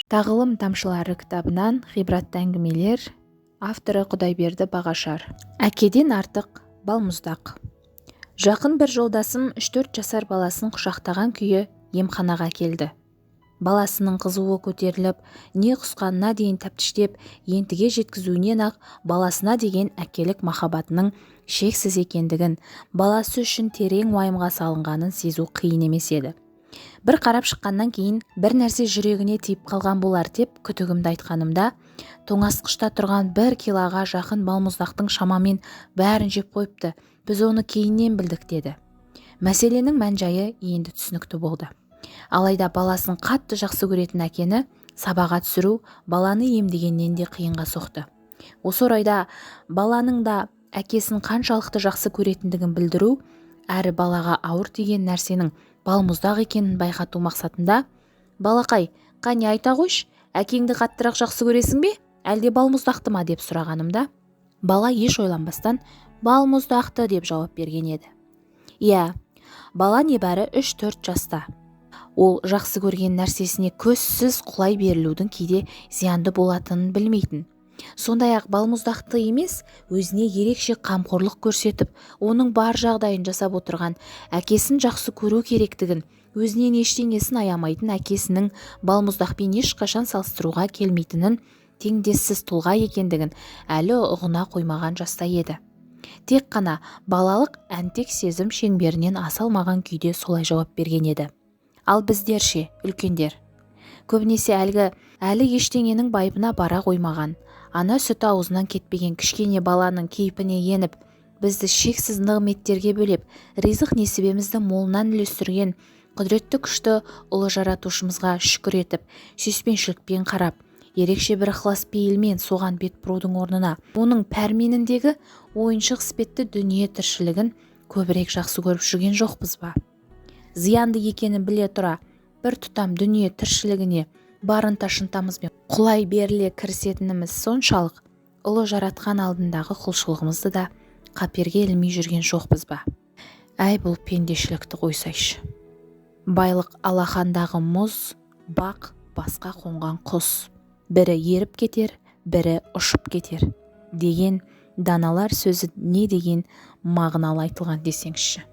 Тағылым тамшылары кітабынан ғибратты әңгімелер. Авторы Құдайберді Бағашар. Әкеден артық балмұздақ. Жақын бір жолдасым 3-4 жасар баласын құшақтаған күйі емханаға келді. Баласының қызуы көтеріліп, не құсқанына дейін тәптіштеп, ентіге жеткізуінен ақ баласына деген әкелік махаббатының шексіз екендігін, баласы үшін терең уайымға салынғанын сезу қиын емес еді. Бір қарап шыққаннан кейін бір нәрсе жүрегіне тиіп қалған болар деп күтігімді айтқанымда, тоңазытқышта тұрған 1 килоға жақын балмұздақтың шамамен бәрін жеп қойыпты, біз оны кейіннен білдік деді. Мәселенің мән-жайы енді түсінікті болды. Алайда баласын қатты жақсы көретін әкені сабаға түсіру баланы емдегеннен де қиынға соқты. Осы орайда баланың да әкесін қаншалықты жақсы көретіндігін білдіру, әрі балаға ауыр тиген нәрсенің балмұздақ екенін байқату мақсатында, балақай, қане айта қойшы, әкеңді қаттырақ жақсы көресің бе, әлде балмұздақты ма деп сұрағанымда, бала еш ойланбастан балмұздақты деп жауап берген еді. Иә, бала небәрі 3-4 жаста. Ол жақсы көрген нәрсесіне көзсіз құлай берілудің кейде зиянды болатынын білмейтін. Сондай-ақ балмұздақты емес, өзіне ерекше қамқорлық көрсетіп, оның бар жағдайын жасап отырған әкесін жақсы көру керектігін, өзінен ештеңесін аямайтын әкесінің балмұздақпен ешқашан салыстыруға келмейтінін, теңдессіз тұлға екендігін әлі ұғына қоймаған жаста еді. Тек қана балалық әнтек сезім шеңберінен аса алмаған күйде солай жауап берген еді. Ал біздерше, үлкендер, көбінесе әлі ештеңенің байыбына бара қоймаған, ана сүті аузынан кетпеген кішкене баланың кейпіне еніп, бізді шексіз нығметтерге бөлеп, ризық несібемізді молынан үлестірген құдіретті күшті ұлы жаратушымызға шүкір етіп, сүйіспеншілікпен қарап, ерекше бір ықылас пейілмен соған бет бұрудың орнына, оның пәрменіндегі ойыншық іспетті дүние тіршілігін көбірек жақсы көріп жүрген жоқпыз ба? Зиянды екенін біле тұра, бір тұтам дүние тіршілігіне барынта шынтамызбен құлай беріле кірісетініміз соншалық, ұлы жаратқан алдындағы құлшылығымызды да қаперге ілмей жүрген жоқпыз ба? Әй, бұл пендешілікті қойсайшы. Байлық алақандағы мұз, бақ басқа қонған құс. Бірі еріп кетер, бірі ұшып кетер. Деген даналар сөзі не деген мағыналы айтылған десеңші.